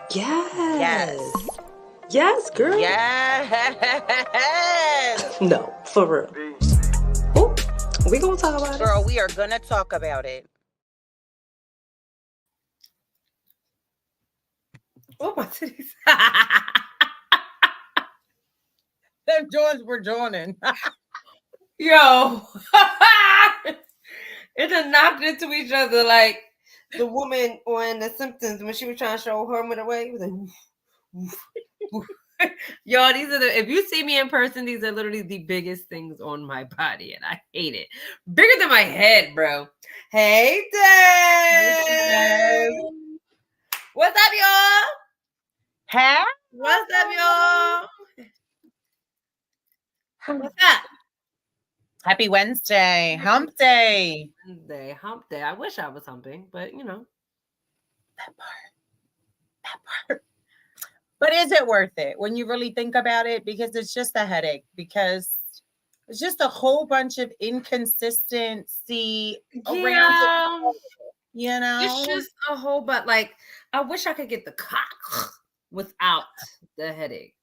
Yes. Yes. Yes, girl. Yes. No, for real. Ooh, we gonna talk about Girl, it. we are gonna talk about it. Oh, my titties. Them joints were joining. Yo. It just knocked into each other like the woman on The Simpsons when she was trying to show Herman away. It was like, woof, woof, woof. Y'all, these are if you see me in person, these are literally the biggest things on my body, and I hate it. Bigger than my head, bro. Hey, Dave. What's up, y'all? Huh? What's up, y'all? What's up? Happy Wednesday. Hump day. Wednesday, hump day. I wish I was humping, but you know. That part. But is it worth it when you really think about it? Because it's just a headache. Because it's just a whole bunch of inconsistency around it, you know? It's just a whole but like I wish I could get the cock without the headache.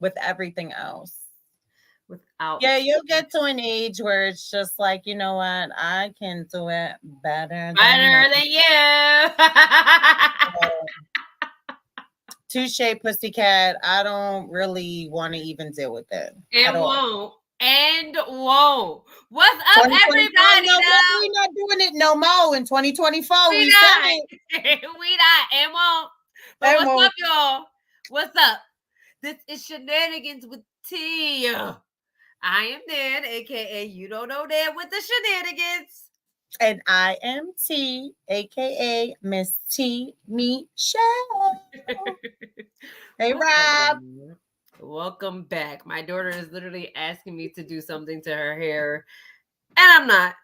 With everything else. Without you'll get to an age where it's just like, you know what, I can do it better than you. Touche, pussycat. I don't really want to even deal with it. And won't. What's up, everybody? No, we're not doing it no more in 2024. We not. We not and won't. But what's up, y'all? What's up? This is SheNANigans with T. I am Nan, aka you don't know Nan with the SheNANigans. And I am T, aka Miss T Michelle. Hey, Rob. Welcome back. My daughter is literally asking me to do something to her hair, and I'm not.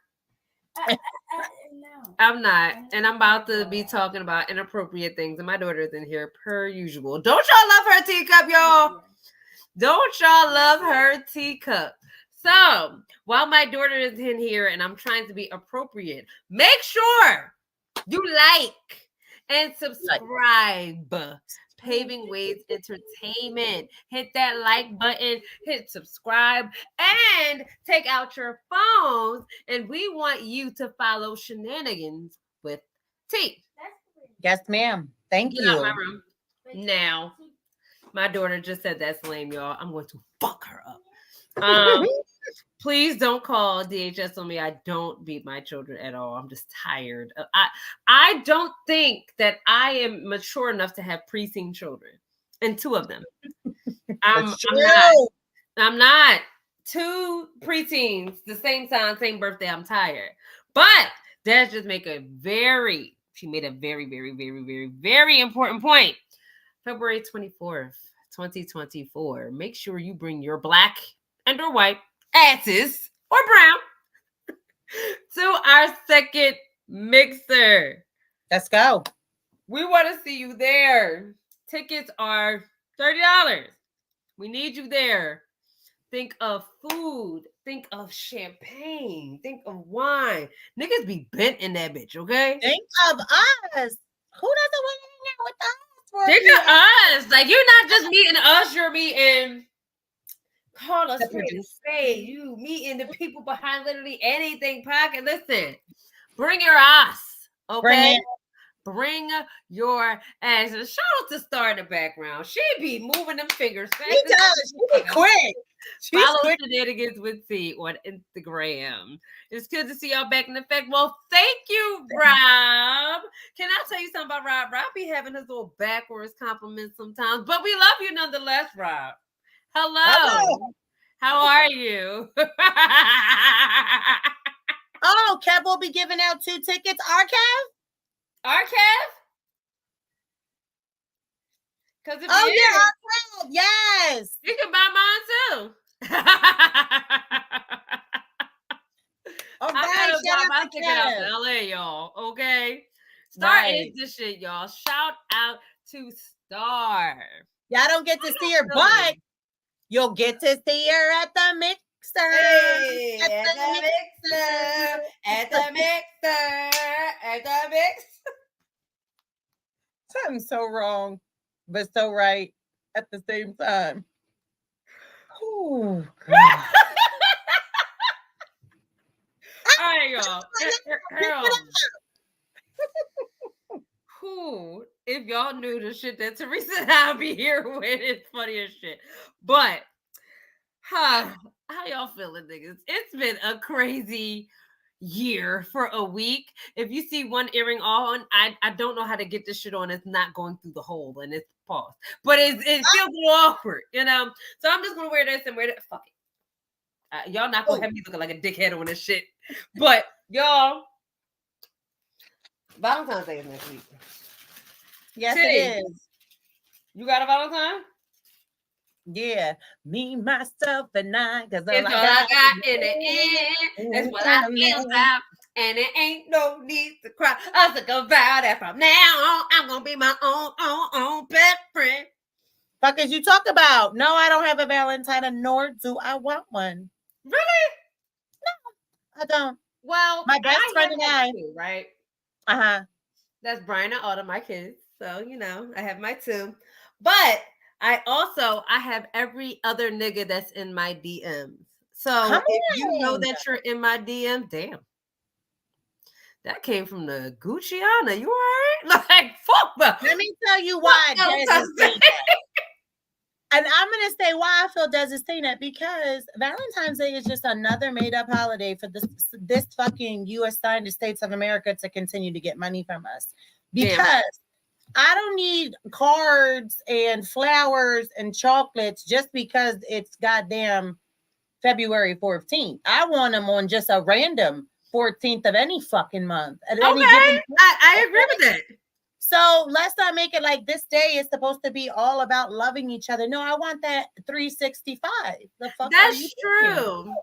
I'm not. And I'm about to be talking about inappropriate things, and my daughter is in here per usual. Don't y'all love her teacup, y'all? Don't y'all love her teacup? So while my daughter is in here and I'm trying to be appropriate, make sure you like and subscribe. Paving Ways Entertainment. Hit that like button, hit subscribe, and take out your phones. And we want you to follow SheNANigans with T. Yes, ma'am. Thank you. Out my room now. My daughter just said that's lame, y'all. I'm going to fuck her up. Please don't call DHS on me. I don't beat my children at all. I'm just tired. I don't think that I am mature enough to have preteen children, and two of them. I'm not. Two preteens, the same time, same birthday. I'm tired. But Dad just she made a very, very, very, very, very important point. February 24th, 2024. Make sure you bring your black and or white asses or brown to our second mixer. Let's go. We want to see you there. Tickets are $30. We need you there. Think of food. Think of champagne. Think of wine. Niggas be bent in that bitch, okay? Think of us. Who doesn't want to hang out with us? Think of us. Like, you're not just meeting us, you're meeting... Call us spade. You meeting the people behind literally anything pocket. Listen, bring your ass, okay? Bring your ass. And shout out to Star in the background. She be moving them fingers fast. She does. She be quick. Follow SheNANigans with T on Instagram. It's good to see y'all back in effect. Well, thank you, Rob. Can I tell you something about Rob? Rob be having his little backwards compliments sometimes, but we love you nonetheless, Rob. Hello. How are you? Oh, Kev will be giving out 2 tickets. Archive? Because Archive. Yes. You can buy mine too. All right, I gotta buy my ticket out to LA, y'all. Okay. Star is this shit, y'all. Shout out to Star. Y'all don't get to see her, but you'll get to see her at the mixer. Hey, at the mixer. Something's so wrong. but so right at the same time. Oh, God. All right, y'all. Who, if y'all knew the shit that Teresa and I be here with, it's funny as shit. But how y'all feeling, niggas? It's been a crazy year for a week. If you see one earring on, I don't know how to get this shit on. It's not going through the hole and it's paused. But it feels a little awkward, you know? So I'm just gonna wear this and wear that. Fuck it. Y'all not gonna have me looking like a dickhead on this shit. But y'all, Valentine's Day is next week. Yes, Titty, it is. you got a Valentine? Yeah, me, myself, and I. Because It's all I got in the end. It's what I feel about. And it ain't no need to cry. I think about that from now on. I'm going to be my own best friend. Fuck is you talk about? No, I don't have a Valentine, nor do I want one. Really? No, I don't. Well, my best friend and I. Too, right? Uh-huh. That's Brian and Autumn, my kids. So, you know, I have my two. But I have every other nigga that's in my DMs. So if you know that you're in my DM, damn. That came from the Gucciana. You all right? Like, fuck them. Let me tell you why. And I'm going to say why I feel Des is saying that, because Valentine's Day is just another made-up holiday for this fucking U.S. United States of America to continue to get money from us. Because I don't need cards and flowers and chocolates just because it's goddamn February 14th. I want them on just a random 14th of any fucking month. At any given I agree with that. So let's not make it like this day is supposed to be all about loving each other. No, I want that 365. The fuck That's true.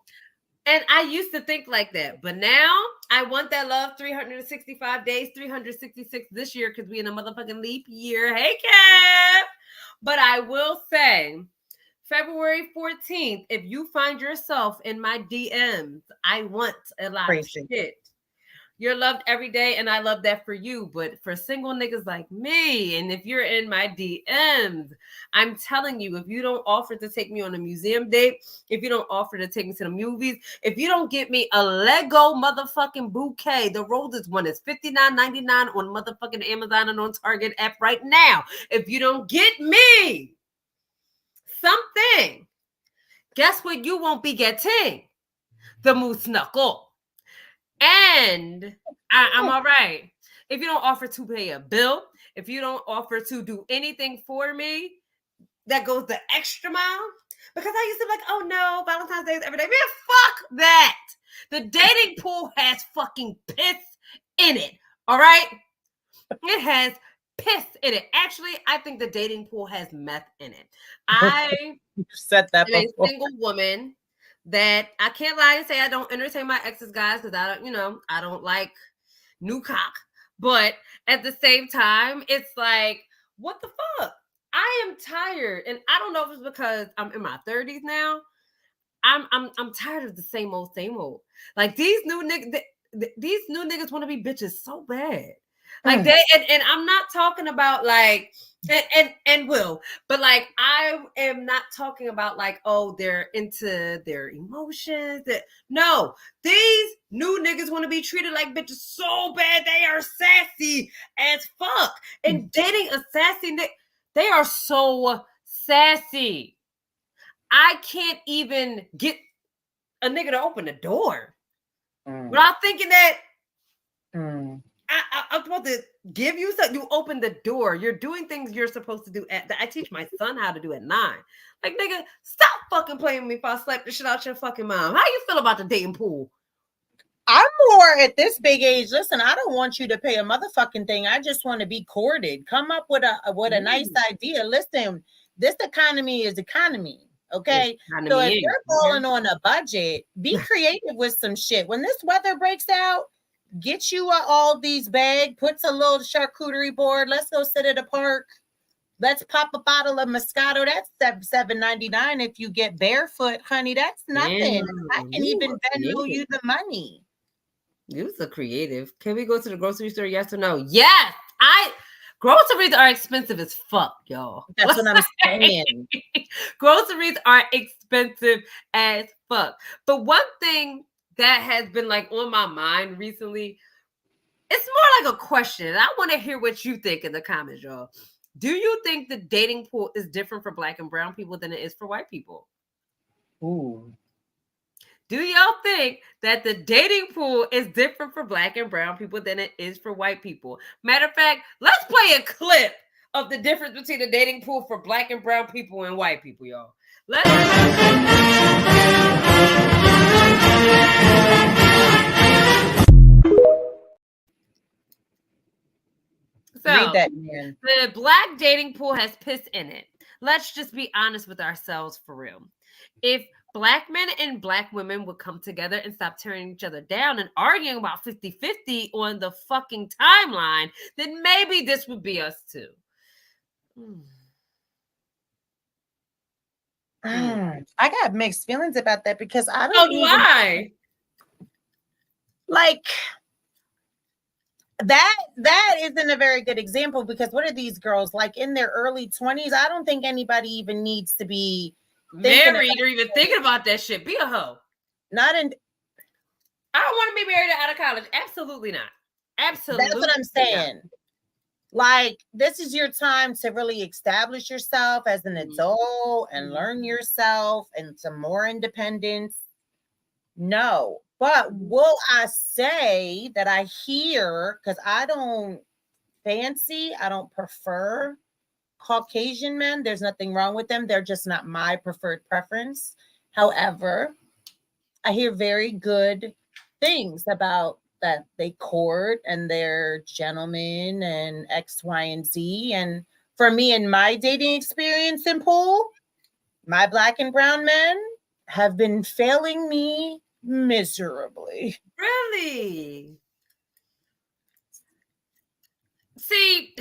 And I used to think like that, but now I want that love 365 days, 366 this year because we in a motherfucking leap year. Hey, Kev. But I will say, February 14th, if you find yourself in my DMs, I want a lot of shit. You're loved every day, and I love that for you. But for single niggas like me, and if you're in my DMs, I'm telling you, if you don't offer to take me on a museum date, if you don't offer to take me to the movies, if you don't get me a Lego motherfucking bouquet, the roses one is $59.99 on motherfucking Amazon and on Target app right now. If you don't get me something, guess what you won't be getting? The moose knuckle. And I'm all right. If you don't offer to pay a bill, if you don't offer to do anything for me that goes the extra mile, because I used to be like, oh no, Valentine's Day is every day. Man, fuck that. The dating pool has fucking piss in it. All right? It has piss in it. Actually, I think the dating pool has meth in it. I said that am a single woman that I can't lie and say I don't entertain my exes, guys, because I don't like new cock. But at the same time, it's like, what the fuck? I am tired, and I don't know if it's because I'm in my 30s now. I'm tired of the same old. Like these new niggas want to be bitches so bad. Like they and I'm not talking about like and will, but like I am not talking about like, oh, they're into their emotions. No, these new niggas want to be treated like bitches so bad. They are sassy as fuck. And dating a sassy nigga, they are so sassy. I can't even get a nigga to open the door without thinking that I'm supposed to give you something. You open the door. You're doing things you're supposed to do. I teach my son how to do at 9. Like, nigga, stop fucking playing with me if I slap the shit out your fucking mom. How you feel about the dating pool? I'm more at this big age. Listen, I don't want you to pay a motherfucking thing. I just want to be courted. Come up with a nice idea. Listen, this economy is economy. Okay. So if you're falling on a budget, be creative with some shit. When this weather breaks out, get you all these bag, puts a little charcuterie board. Let's go sit at a park. Let's pop a bottle of Moscato. That's $7.99. If you get barefoot, honey, that's nothing. I can even Venmo you the money. You so creative. Can we go to the grocery store? Yes or no? Yes. Groceries are expensive as fuck, y'all. That's what I'm saying. Groceries are expensive as fuck. But one thing that has been like on my mind recently, it's more like a question. And I want to hear what you think in the comments, y'all. Do you think the dating pool is different for Black and brown people than it is for white people? Ooh. Do y'all think that the dating pool is different for Black and brown people than it is for white people? Matter of fact, let's play a clip of the difference between the dating pool for Black and brown people and white people, y'all. Let's Read that, man. The Black dating pool has piss in it. Let's just be honest with ourselves for real. If Black men and Black women would come together and stop tearing each other down and arguing about 50-50 on the fucking timeline, then maybe this would be us too. I got mixed feelings about that because I So don't do even I. like that isn't a very good example because what are these girls like in their early 20s? I don't think anybody even needs to be married or even thinking about that shit. Be a hoe. Not in. I don't want to be married out of college. Absolutely not. Absolutely. That's what I'm saying. Not. Like, this is your time to really establish yourself as an adult and learn yourself and some more independence. No. But will I say that I hear, because I don't prefer Caucasian men. There's nothing wrong with them. They're just not my preferred preference. However, I hear very good things about that they court and they're gentlemen and X, Y, and Z. And for me, in my dating experience in pool, my Black and brown men have been failing me miserably. Really? See,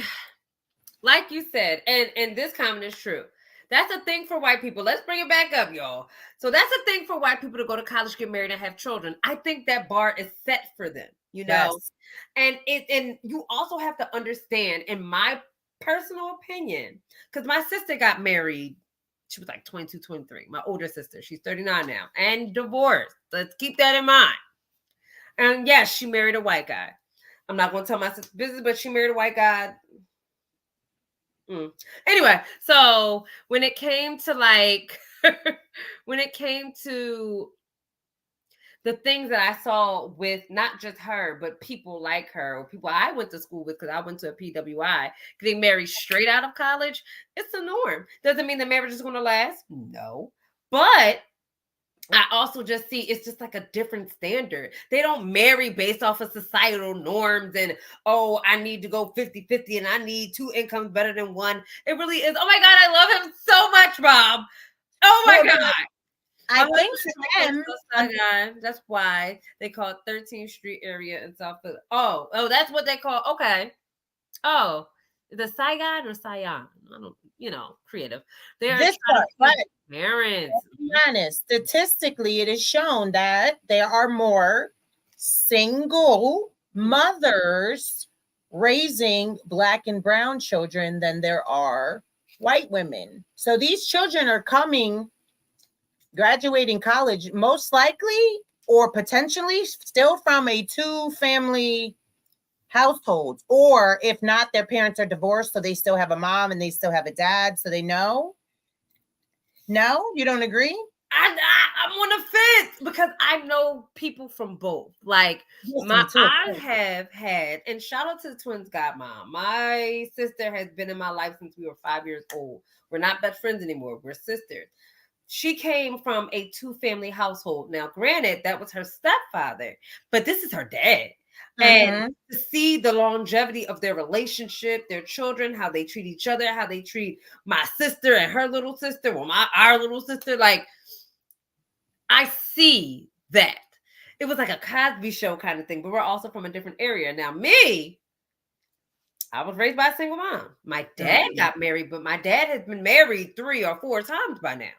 like you said, and this comment is true. That's a thing for white people. Let's bring it back up, y'all. So that's a thing for white people to go to college, get married, and have children. I think that bar is set for them, you know? Yes. And you also have to understand, in my personal opinion, because my sister got married, she was like 22, 23. My older sister, she's 39 now, and divorced. Let's keep that in mind. And yes, she married a white guy. I'm not going to tell my sister's business, but she married a white guy. Anyway, so when it came to the things that I saw with not just her, but people like her or people I went to school with, because I went to a PWI, getting married straight out of college, it's a norm. Doesn't mean the marriage is going to last. No. But I also just see it's just like a different standard. They don't marry based off of societal norms and, oh, I need to go 50-50 and I need two incomes better than one. It really is. Oh my God, I love him so much, Bob. Oh my God. I think for them, that's why they call it 13th Street area in South Philly. Oh, that's what they call. Okay. Oh, the Saigon or Saigon? I don't, creative. They are parents. Be honest, statistically, it is shown that there are more single mothers raising Black and brown children than there are white women. So these children are graduating college, most likely or potentially still from a two-family household. Or if not, their parents are divorced, so they still have a mom and they still have a dad, so they know. No, you don't agree? I'm on the fence because I know people from both. Like I have had, and shout out to the twins' godmom. My sister has been in my life since we were 5 years old. We're not best friends anymore. We're sisters. She came from a two-family household. Now, granted, that was her stepfather, but this is her dad. And to see the longevity of their relationship, their children, how they treat each other, how they treat my sister and her little sister, well, our little sister, like, I see that. It was like a Cosby Show kind of thing, but we're also from a different area. Now, me, I was raised by a single mom. My dad got married, but my dad has been married 3 or 4 times by now.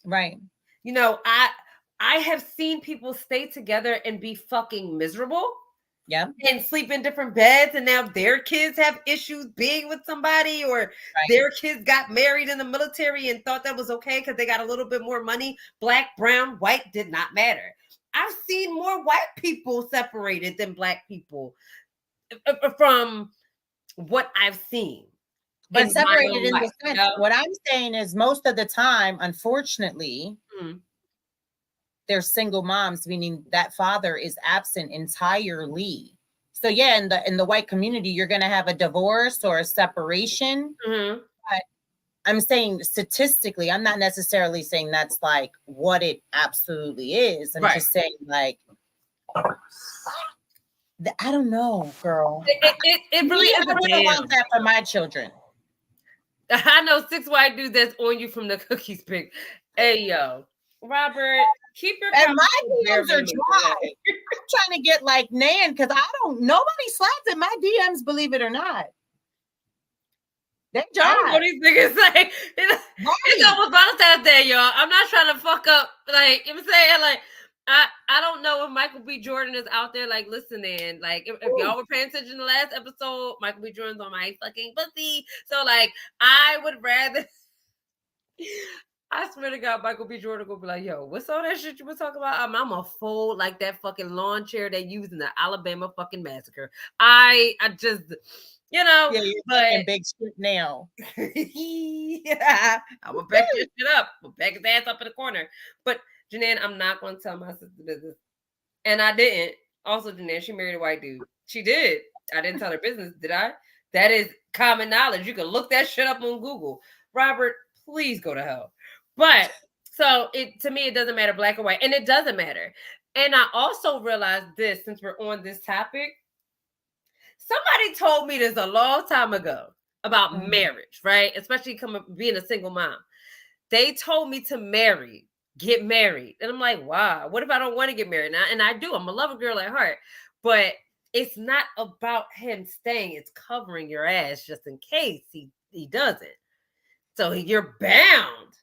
Right. I have seen people stay together and be fucking miserable. Yeah. And sleep in different beds, and now their kids have issues being with somebody, or their kids got married in the military and thought that was okay because they got a little bit more money. Black, brown, white did not matter. I've seen more white people separated than black people from what I've seen. But separated in the sense, what I'm saying is most of the time, unfortunately, they're single moms, meaning that father is absent entirely. So yeah, in the white community, you're gonna have a divorce or a separation. But I'm saying statistically, I'm not necessarily saying that's like what it absolutely is. I'm just saying like I don't know, girl. It really is. I wouldn't want that for my children. I know 6 white dudes that's on you from the cookies pick. Hey yo, Robert, keep your and my DMs are dry. I'm trying to get like Nan because nobody slides in my DMs, believe it or not. They're dry. I don't know these niggas like it's almost Valentine's Day, y'all. I'm not trying to fuck up, like you know what I'm saying, like. I don't know if Michael B. Jordan is out there like listening. Like if y'all were paying attention to the last episode, Michael B. Jordan's on my fucking pussy. So like I would rather I swear to God, Michael B. Jordan will be like, yo, what's all that shit you were talking about? I'm a fold like that fucking lawn chair they used in the Alabama fucking massacre. I just yeah, you're but big shit now. Yeah, I'm gonna back this shit up. I'm gonna back his ass up in the corner. But Jeanette, I'm not going to tell my sister business. And I didn't. Also, Jeanette, she married a white dude. She did. I didn't tell her business, did I? That is common knowledge. You can look that shit up on Google. Robert, please go to hell. But, so, to me, it doesn't matter black or white. And it doesn't matter. And I also realized this, since we're on this topic. Somebody told me this a long time ago about marriage, right? Especially being a single mom. They told me to get married. And I'm like, wow, what if I don't want to get married now? And I do. I'm a lover girl at heart. But it's not about him staying. It's covering your ass just in case he doesn't. So you're bound.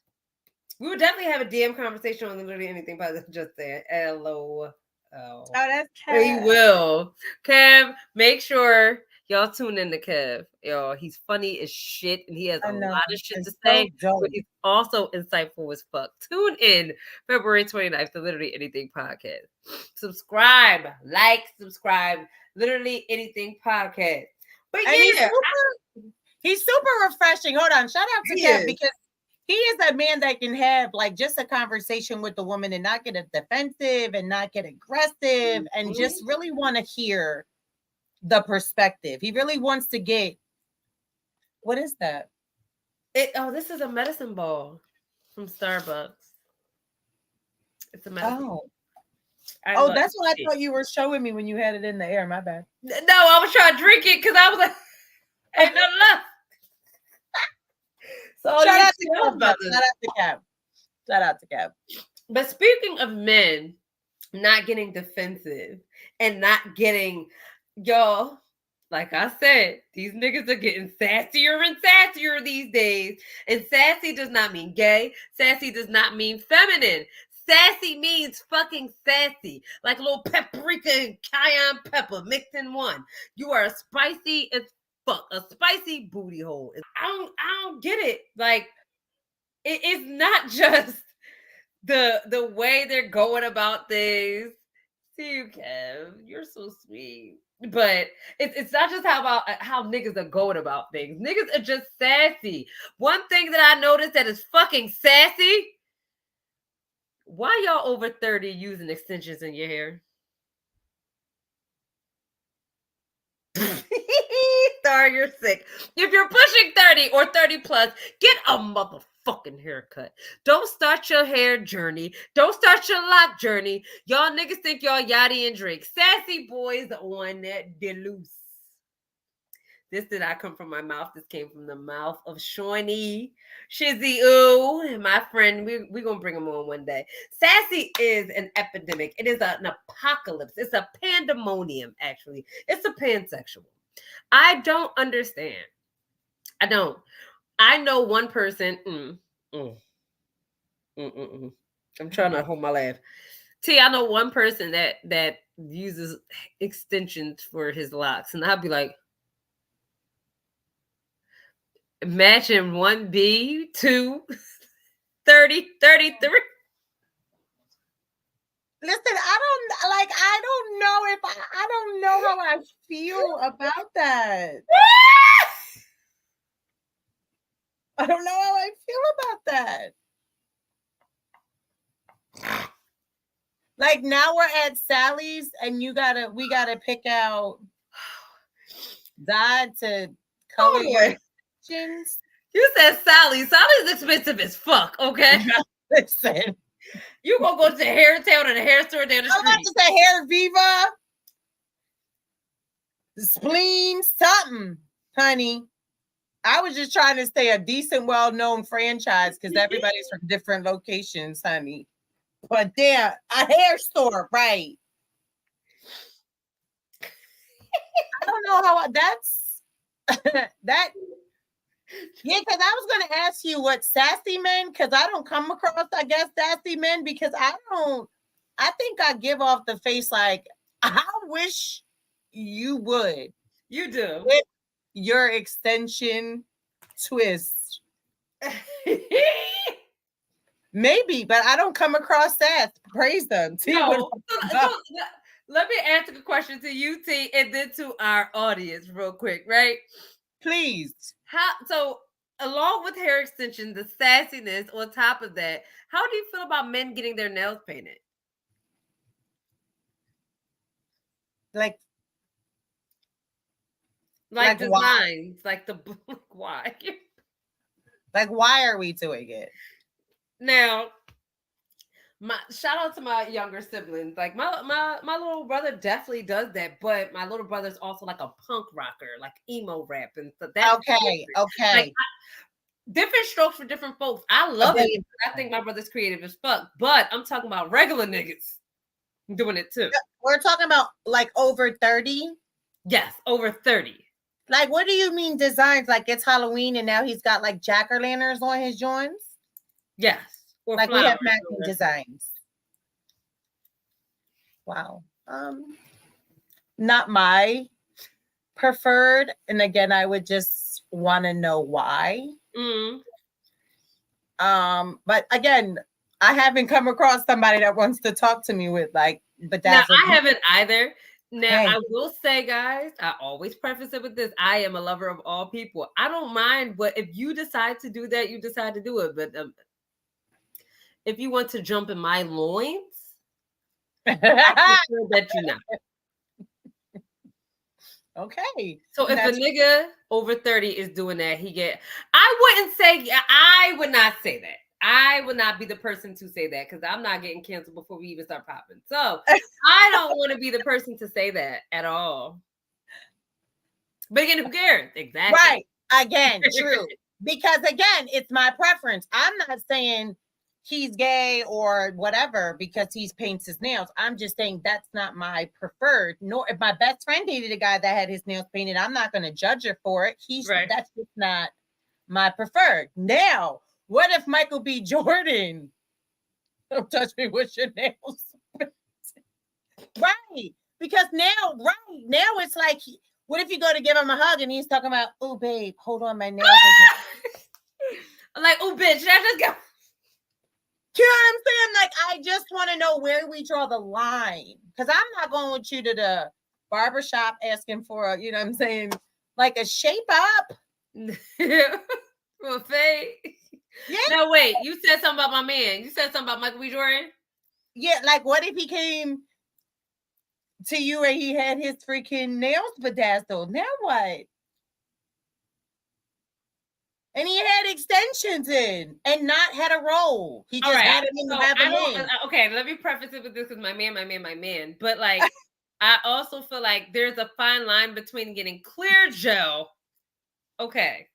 We would definitely have a DM conversation on literally anything but just saying LOL. Oh, that's Kev. We will. Kev, make sure y'all tune in to Kev. Yo, he's funny as shit and he has a lot of shit to say, but he's also insightful as fuck. Tune in February 29th to Literally Anything Podcast. Subscribe, subscribe, Literally Anything Podcast. But yeah, he's super refreshing. Hold on, shout out to Kev because he is a man that can have like just a conversation with the woman and not get defensive and not get aggressive and just really want to hear the perspective. He really wants to get. What is that? This is a medicine ball from Starbucks. It's a medicine. That's what I thought you were showing me when you had it in the air. My bad. No, I was trying to drink it because I was like, ain't nothing left. So shout out to Kev. Shout out to Kev. But speaking of men not getting defensive and not getting, y'all, like I said, these niggas are getting sassier and sassier these days. And sassy does not mean gay. Sassy does not mean feminine. Sassy means fucking sassy. Like a little paprika and cayenne pepper mixed in one. You are spicy as fuck, a spicy booty hole. I don't get it. Like, it's not just the way they're going about things. See you, Kev. You're so sweet. But it's not just how niggas are going about things. Niggas are just sassy. One thing that I noticed that is fucking sassy. Why y'all over 30 using extensions in your hair? Star, you're sick. If you're pushing 30 or 30 plus, get a motherfucking haircut. Don't start your hair journey. Don't start your lock journey. Y'all niggas think y'all Yachty and Drake. Sassy boys on that deluxe. This did not come from my mouth. This came from the mouth of Shawnee Shizzy Ooh, my friend. We're going to bring him on one day. Sassy is an epidemic. It is an apocalypse. It's a pandemonium, actually. It's a pansexual. I don't understand. I don't. I know one person. I'm trying to hold my laugh. T, I know one person that uses extensions for his locks, and I'd be like, imagine 1B, 2, 30, 33. Listen, I don't know if I don't know how I feel about that. I don't know how I feel about that. Like now we're at Sally's and we gotta pick out dye to color your extensions. You said Sally's. Sally's expensive as fuck, okay? Listen. You gonna go to the hair tail to the hair store down the I'm about street. to say Hair Viva, Spleen, something, honey. I was just trying to stay a decent, well-known franchise because everybody's from different locations, honey. But damn, a hair store, right? I don't know how that's that. Yeah, because I was going to ask you what sassy men, because I don't come across, I guess, sassy men, because I think I give off the face like, I wish you would. You do. With your extension twist. Maybe, but I don't come across that. Praise them. No. Let me answer the question to you, T, and then to our audience real quick, right? Please. So along with hair extension, the sassiness on top of that, how do you feel about men getting their nails painted? Like designs, like the why? Like why are we doing it? Now, shout out to my younger siblings. Like my little brother definitely does that, but my little brother's also like a punk rocker, like emo rap and stuff. That's okay. Like, different strokes for different folks. I love it. I think my brother's creative as fuck, but I'm talking about regular niggas doing it too. We're talking about like over 30. Yes, over 30. Like, what do you mean designs? Like it's Halloween and now he's got like jack-o'-lanterns on his joints? Yes. Or like we have matching designs. Wow. Not my preferred. And again, I would just want to know why. But again, I haven't come across somebody that wants to talk to me with like, but that's now, I haven't either. Now, I will say, guys, I always preface it with this. I am a lover of all people. I don't mind, but if you decide to do that, you decide to do it. But if you want to jump in my loins, I prefer that you not. Okay. So if a nigga over 30 is doing that, I would not say that. I would not be the person to say that because I'm not getting canceled before we even start popping. So I don't want to be the person to say that at all. But again, who cares? Exactly. Right. Again, true. Because again, it's my preference. I'm not saying he's gay or whatever because he paints his nails. I'm just saying that's not my preferred. Nor if my best friend dated a guy that had his nails painted, I'm not going to judge her for it. That's just not my preferred. Now, what if Michael B. Jordan? Don't touch me with your nails. Right. Because now it's like, what if you go to give him a hug and he's talking about, oh, babe, hold on, my nails I'm like, oh, bitch, I just go. You know what I'm saying? Like, I just want to know where we draw the line. Because I'm not going with you to the barbershop asking for a, you know what I'm saying, like a shape up. For a fade. Yeah. Now, wait, you said something about my man. You said something about Michael B. Jordan? Yeah, like what if he came to you and he had his freaking nails bedazzled? Now what? And he had extensions in and not had a roll. He just had him in the Okay, let me preface it with this because my man. But like, I also feel like there's a fine line between getting clear gel. Okay.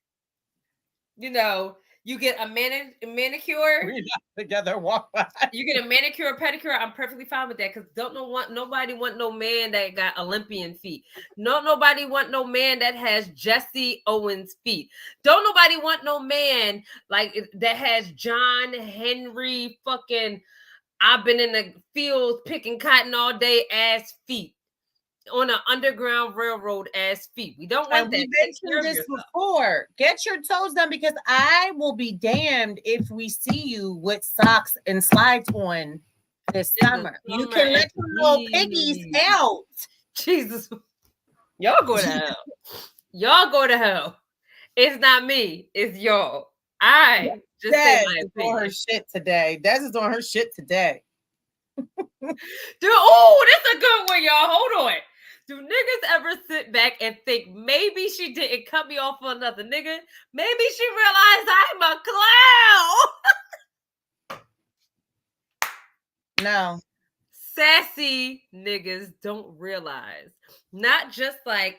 You know, you get a manicure. We're not together. Walk by. You get a manicure or pedicure. I'm perfectly fine with that because nobody want no man that got Olympian feet. Nobody want no man that has Jesse Owens feet. Don't nobody want no man like that has John Henry fucking I've been in the fields picking cotton all day, ass feet. On an underground railroad, ass feet. We don't want And that. we Take care mentioned of this yourself. before. Get your toes done, because I will be damned if we see you with socks and slides on this summer. You can let your little piggies out. Jesus. Y'all go to hell. Y'all go to hell. It's not me. It's y'all. I just say Des my is on opinion. her shit today. Des is on her shit today. Dude, oh, that's a good one, y'all. Hold on. Do niggas ever sit back and think maybe she didn't cut me off for another nigga? Maybe she realized I'm a clown. No. Sassy niggas don't realize not just like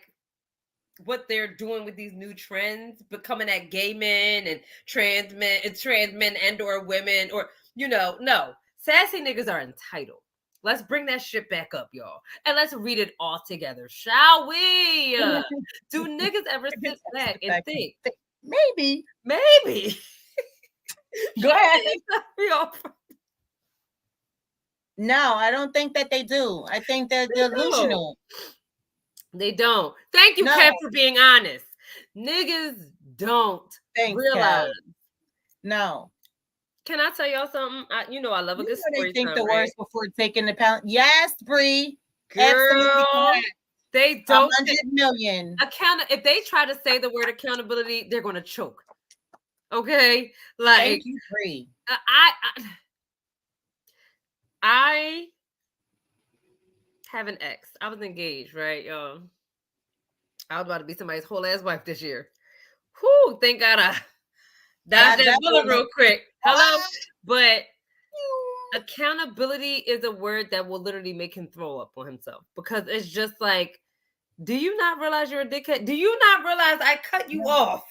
what they're doing with these new trends, becoming at gay men and trans men and or women, or no. Sassy niggas are entitled. Let's bring that shit back up, y'all. And let's read it all together, shall we? Do niggas ever sit back and think? Maybe. Go ahead. No, I don't think that they do. I think they're delusional. They don't. Thank you, Kev, for being honest. Niggas don't realize. Kev. No. Can I tell y'all something? I love a good story. They think the worst before taking the pound. Yes, Bree. Girl, they don't. 100 million. If they try to say the word accountability, they're going to choke. Okay, like thank you, Bree. I have an ex. I was engaged, right, y'all? I was about to be somebody's whole ass wife this year. Whew, thank God I dodged that bullet real quick. Hello? But accountability is a word that will literally make him throw up on himself, because it's just like, do you not realize you're a dickhead? Do you not realize I cut you off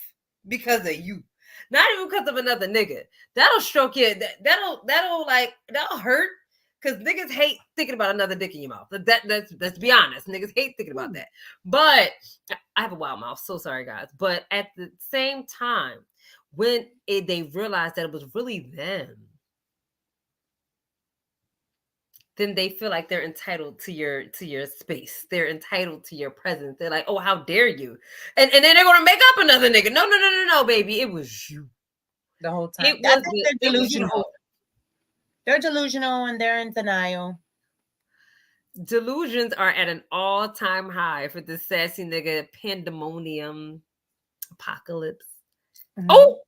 because of you? Not even because of another nigga. That'll stroke you. That'll hurt. Because niggas hate thinking about another dick in your mouth. Let's be honest. Niggas hate thinking about that. But I have a wild mouth. So sorry, guys. But at the same time, when they realized that it was really them, then they feel like they're entitled to your space. They're entitled to your presence. They're like, oh, how dare you? And then they're going to make up another nigga. No, baby. It was you. The whole time. I think they're delusional. They're delusional and they're in denial. Delusions are at an all-time high for the sassy nigga pandemonium apocalypse. Mm-hmm. Oh!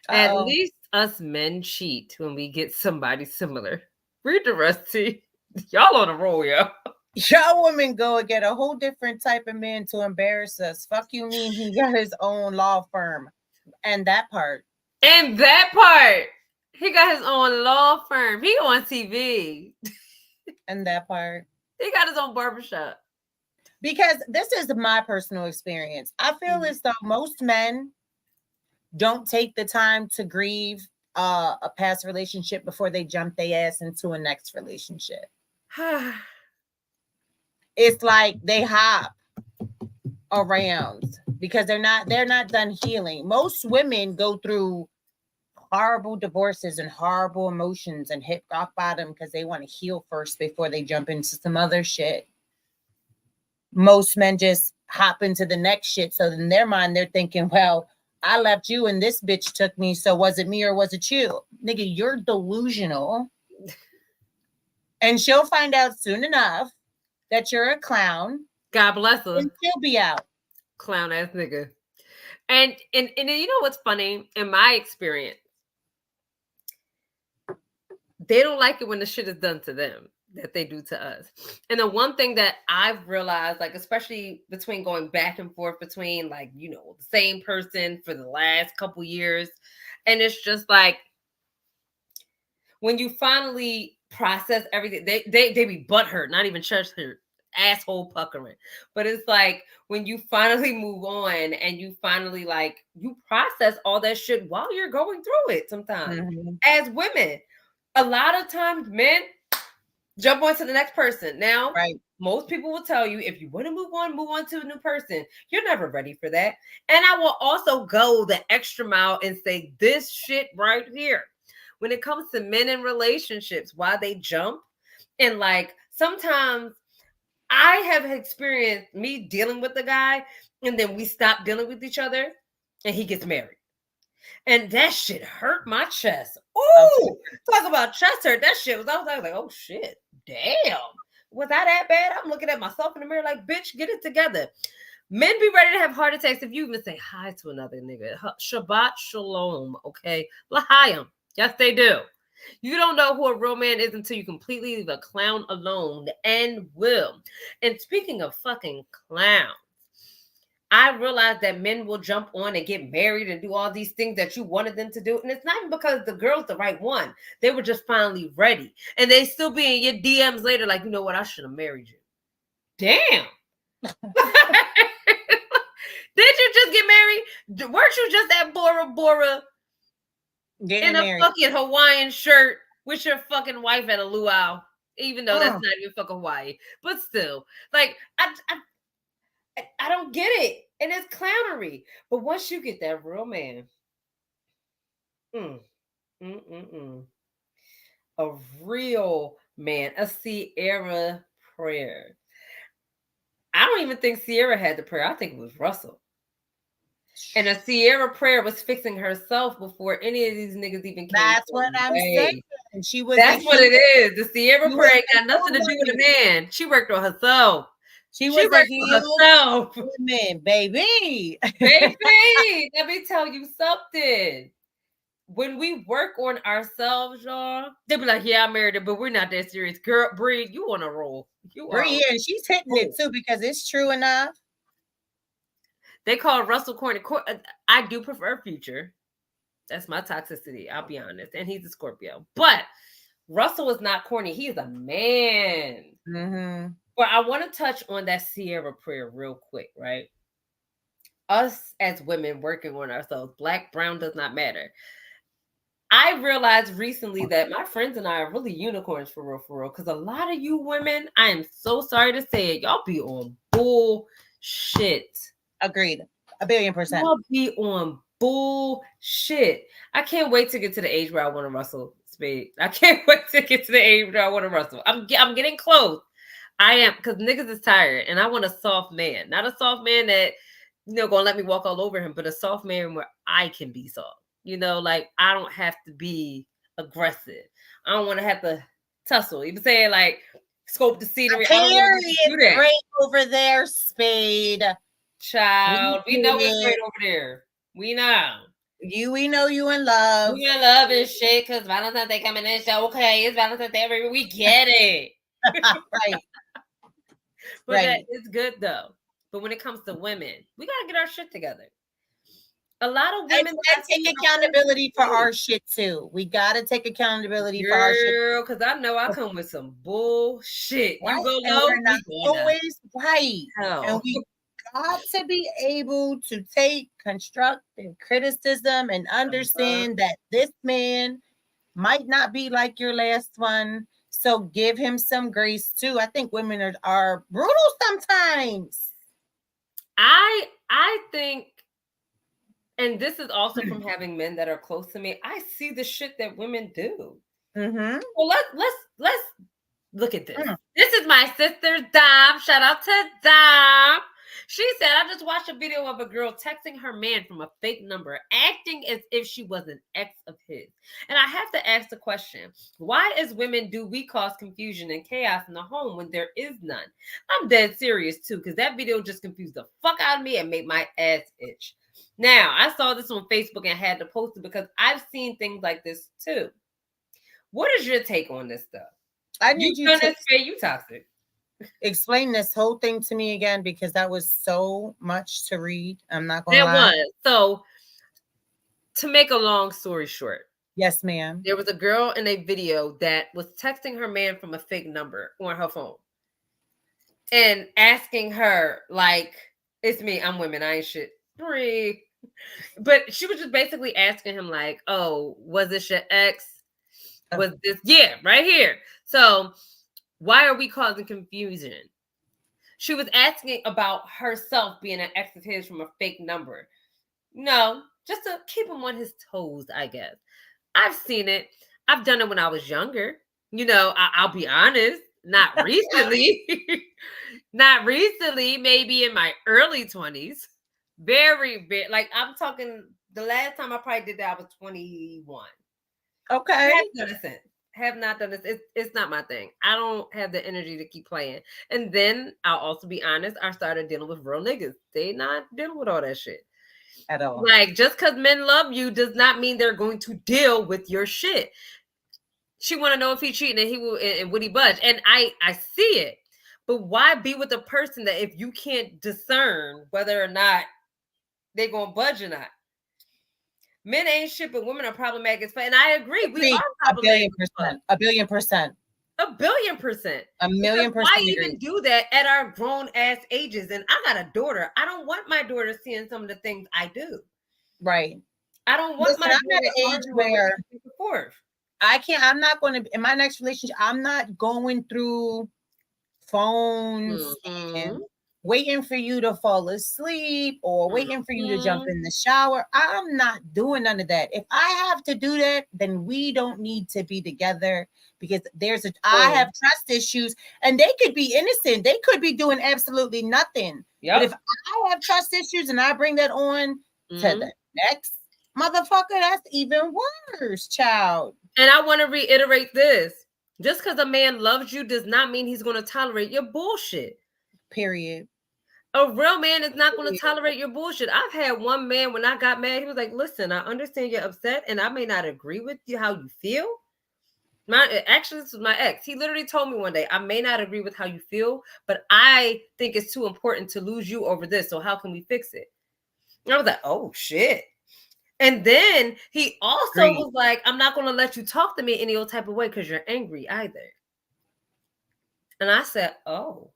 At least us men cheat when we get somebody similar. Read the rest, T. Y'all on a roll, yo. Y'all women go and get a whole different type of man to embarrass us. Fuck you mean he got his own law firm. And that part. He got his own law firm. He on TV. And that part. He got his own barbershop. Because this is my personal experience. I feel as though most men don't take the time to grieve a past relationship before they jump their ass into a next relationship. It's like they hop around because they're not done healing. Most women go through horrible divorces and horrible emotions and hit rock bottom because they want to heal first before they jump into some other shit. Most men just hop into the next shit. So in their mind, they're thinking, well, I left you and this bitch took me. So was it me or was it you? Nigga, you're delusional. And she'll find out soon enough that you're a clown. God bless her. And she'll be out. Clown ass nigga. And you know what's funny? In my experience, they don't like it when the shit is done to them that they do to us. And the one thing that I've realized, like, especially between going back and forth between, like, the same person for the last couple years, and it's just like, when you finally process everything, they be butthurt, not even chest hurt, asshole puckering. But it's like, when you finally move on and you finally, like, you process all that shit while you're going through it sometimes. Mm-hmm. As women, a lot of times men jump on to the next person. Now, right. Most people will tell you, if you want to move on to a new person. You're never ready for that. And I will also go the extra mile and say this shit right here. when it comes to men in relationships, why they jump. And like sometimes I have experienced me dealing with the guy and then we stop dealing with each other and he gets married. And that shit hurt my chest. Ooh, talk about chest hurt. That shit I was like, oh shit, damn. Was I that bad? I'm looking at myself in the mirror like, bitch, get it together. Men be ready to have heart attacks if you even say hi to another nigga. Shabbat shalom, okay? L'chaim. Yes, they do. You don't know who a real man is until you completely leave a clown alone and will. And speaking of fucking clowns, I realized that men will jump on and get married and do all these things that you wanted them to do. And it's not even because the girl's the right one. They were just finally ready. And they still be in your DMs later like, you know what? I should have married you. Damn. Did you just get married? Weren't you just at Bora Bora in a fucking Hawaiian shirt with your fucking wife at a luau? Even though that's not even fucking Hawaii. But still, like, I don't get it. And it's clownery. But once you get that real man, a real man, a Sierra prayer. I don't even think Sierra had the prayer. I think it was Russell. And a Sierra prayer was fixing herself before any of these niggas even came. That's what I'm saying. She was. That's what it is. The Sierra prayer got nothing to do with a man. She worked on herself. She worked on herself. Women, baby. Baby, let me tell you something. When we work on ourselves, y'all, they be like, yeah, I married her, but we're not that serious. Girl, Bree, you on a roll. Bree, and she's hitting it too because it's true enough. They call Russell corny. I do prefer Future. That's my toxicity, I'll be honest. And he's a Scorpio. But Russell is not corny. He is a man. Mm-hmm. But I want to touch on that Sierra prayer real quick, right? Us as women working on ourselves, black, brown, does not matter. I realized recently that my friends and I are really unicorns for real. Because a lot of you women, I am so sorry to say it, y'all be on bullshit. Agreed. 1,000,000,000%. Y'all be on bullshit. I can't wait to get to the age where I want to Russell Spade. I can't wait to get to the age where I want to Russell. I'm getting close. I am, because niggas is tired, and I want a soft man. Not a soft man that, gonna let me walk all over him, but a soft man where I can be soft. Like, I don't have to be aggressive. I don't want to have to tussle. You saying, like, scope the scenery. I don't want to do that. Great over there, Spade. Child, we know it's great over there. We know. We know you in love. We in love and shit, because Valentine's Day coming in. So, okay, it's Valentine's Day every week. We get it. Right. But that is good though. But when it comes to women, we gotta get our shit together. A lot of women take accountability for our shit too. We gotta take accountability for our shit. Girl, because I know I come with some bullshit. Right? You go low, we're not always right. Hell. And we got to be able to take constructive criticism and understand that this man might not be like your last one. So give him some grace too. I think women are brutal sometimes. I think, and this is also from having men that are close to me. I see the shit that women do. Mm-hmm. Well, let's look at this. This is my sister's Dom. Shout out to Dom. She said, I just watched a video of a girl texting her man from a fake number, acting as if she was an ex of his. And I have to ask the question, why as women do we cause confusion and chaos in the home when there is none? I'm dead serious too, because that video just confused the fuck out of me and made my ass itch. Now, I saw this on Facebook and had to post it because I've seen things like this too. What is your take on this stuff? I need you to say you toxic. Explain this whole thing to me again, because that was so much to read. I'm not going to lie. It was. So, to make a long story short. Yes, ma'am. There was a girl in a video that was texting her man from a fake number on her phone. And asking her, like, it's me, I'm women, I ain't shit. Free. But she was just basically asking him, like, oh, was this your ex? Was this? Yeah, right here. So, why are we causing confusion? She was asking about herself being an ex of his from a fake number. No, just to keep him on his toes, I guess. I've seen it. I've done it when I was younger. You know, I'll be honest, not recently. Not recently, maybe in my early 20s. Very, very, like I'm talking the last time I probably did that, I was 21. Okay. Have done it since. Have not done this. It's not my thing. I don't have the energy to keep playing. And then I'll also be honest, I started dealing with real niggas. They not dealing with all that shit. At all. Like, just because men love you does not mean they're going to deal with your shit. She want to know if he cheating and he will and would he budge. And I see it. But why be with a person that if you can't discern whether or not they're gonna budge or not? Men ain't shit, but women are problematic. And I agree. We are problematic. A billion percent. A billion percent. A million percent. Why even do that at our grown ass ages? And I got a daughter. I don't want my daughter seeing some of the things I do. Right. I don't want my daughter at an age where I can't. I'm not going to. In my next relationship, I'm not going through phones and waiting for you to fall asleep or waiting for you to jump in the shower. I'm not doing none of that. If I have to do that, then we don't need to be together because I have trust issues and they could be innocent. They could be doing absolutely nothing. Yep. But if I have trust issues and I bring that on to the next motherfucker, that's even worse, child. And I want to reiterate this. Just because a man loves you does not mean he's going to tolerate your bullshit. Period. A real man is not going to tolerate your bullshit. I've had one man when I got mad, he was like, listen, I understand you're upset and I may not agree with you how you feel. Actually, this was my ex. He literally told me one day, I may not agree with how you feel, but I think it's too important to lose you over this. So how can we fix it? And I was like, oh, shit. And then he also was like, I'm not going to let you talk to me any old type of way because you're angry either. And I said, oh.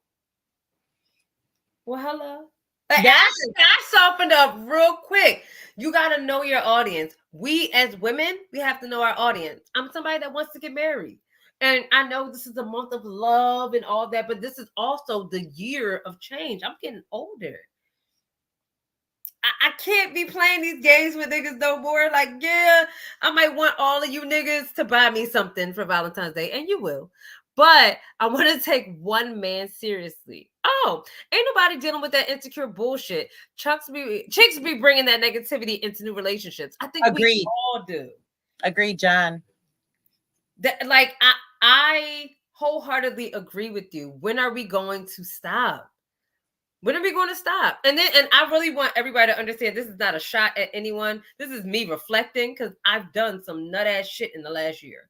Well, hello. I softened up real quick. You got to know your audience. We as women, we have to know our audience. I'm somebody that wants to get married. And I know this is a month of love and all that, but this is also the year of change. I'm getting older. I can't be playing these games with niggas no more. Like, yeah, I might want all of you niggas to buy me something for Valentine's Day, and you will. But I want to take one man seriously. Oh, ain't nobody dealing with that insecure bullshit. Chicks be bringing that negativity into new relationships. I think we all do. Agreed, John. Like, I wholeheartedly agree with you. When are we going to stop? When are we going to stop? And I really want everybody to understand this is not a shot at anyone. This is me reflecting because I've done some nut ass shit in the last year.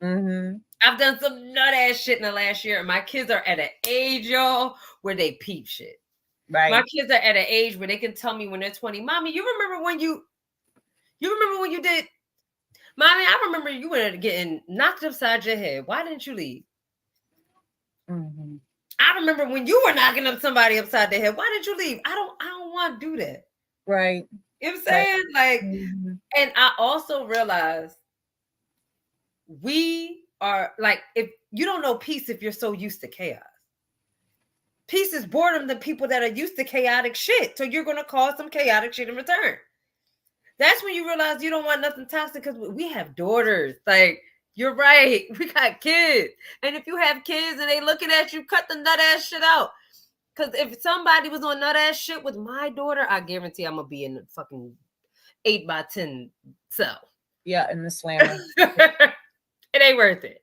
Mm-hmm. I've done some nut ass shit in the last year. And my kids are at an age, y'all, where they peep shit. Right. My kids are at an age where they can tell me when they're 20, Mommy, you remember when you did? Mommy, I remember you were getting knocked upside your head. Why didn't you leave? Mm-hmm. I remember when you were knocking up somebody upside the head. Why did you leave? I don't want to do that. Right. You know what I'm saying? Like, and I also realized we are like, if you don't know peace, if you're so used to chaos. Peace is boredom to people that are used to chaotic shit. So you're going to cause some chaotic shit in return. That's when you realize you don't want nothing toxic because we have daughters. Like, you're right. We got kids. And if you have kids and they looking at you, cut the nut ass shit out. Because if somebody was on nut ass shit with my daughter, I guarantee I'm going to be in the fucking 8x10 cell. Yeah, in the slammer. It ain't worth it.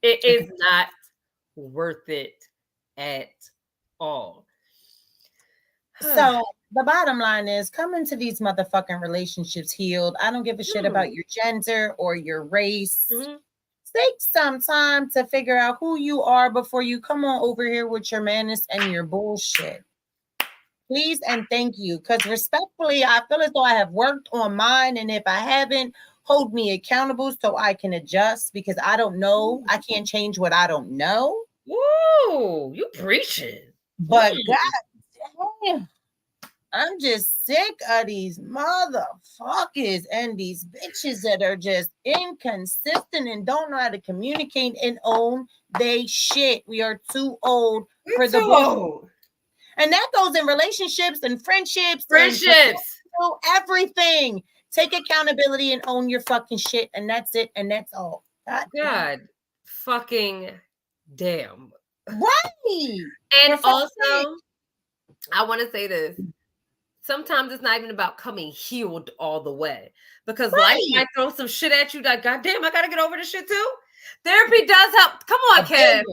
It is not worth it at all. So the bottom line is come into these motherfucking relationships healed. I don't give a shit about your gender or your race. Mm-hmm. Take some time to figure out who you are before you come on over here with your madness and your bullshit. Please and thank you. Because respectfully, I feel as though I have worked on mine. And if I haven't, hold me accountable so I can adjust because I don't know. I can't change what I don't know. Woo, you preaching. But God damn. I'm just sick of these motherfuckers and these bitches that are just inconsistent and don't know how to communicate and own they shit. We are too old for the bullshit. And that goes in relationships and friendships. And everything. Take accountability and own your fucking shit, and that's it, and that's all. God fucking damn. Right. And For fuck's sake. also, I want to say this. Sometimes it's not even about coming healed all the way, because life Right. might throw some shit at you that, goddamn, I gotta get over this shit too. Therapy does help. Come on, Kev.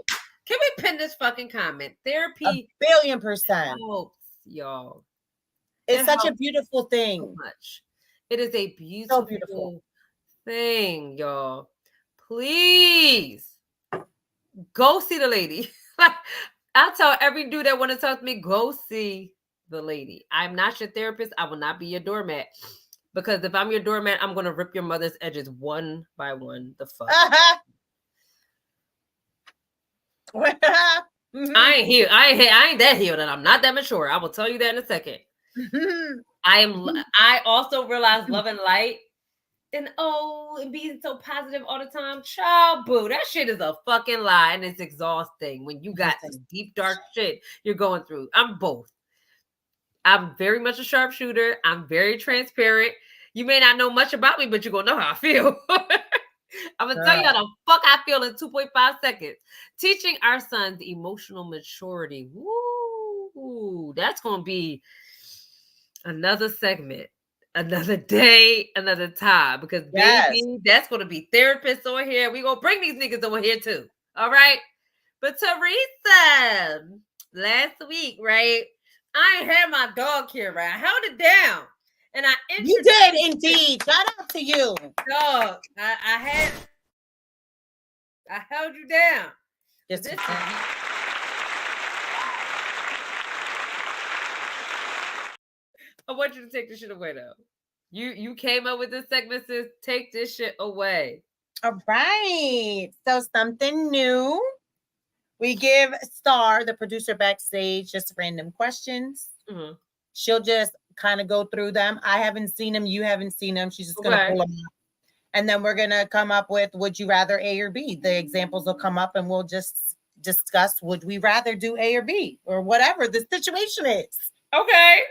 Can we pin this fucking comment? Therapy 1,000,000,000%. helps, y'all. It's It such a helps beautiful so thing. much. It is a beautiful, beautiful. thing, y'all. Please go see the lady. I'll tell every dude that want to talk to me, go see the lady. I'm not your therapist. I will not be your doormat. Because if I'm your doormat, I'm gonna rip your mother's edges one by one. The fuck. I ain't healed. I ain't that healed, and I'm not that mature. I will tell you that in a second. I also realized love and light, and being so positive all the time. Child, boo, that shit is a fucking lie, and it's exhausting when you got some deep dark shit you're going through. I'm both. I'm very much a sharpshooter. I'm very transparent. You may not know much about me, but you're gonna know how I feel. I'm gonna tell you how the fuck I feel in 2.5 seconds. Teaching our sons emotional maturity. Woo, that's gonna be another segment, another day, another time. Because baby, that's gonna be therapists over here. We gonna bring these niggas over here too. All right. But Teresa, last week, right? I ain't had my dog here, right? I held it down. And you did indeed. Shout out to you. Dog, I held you down. Yes, I want you to take this shit away, though. You came up with this segment, sis. Take this shit away. All right. So something new. We give Star, the producer backstage, just random questions. Mm-hmm. She'll just kind of go through them. I haven't seen them. You haven't seen them. She's just going to pull them up. And then we're going to come up with, would you rather A or B? The examples will come up and we'll just discuss, would we rather do A or B? Or whatever the situation is. Okay.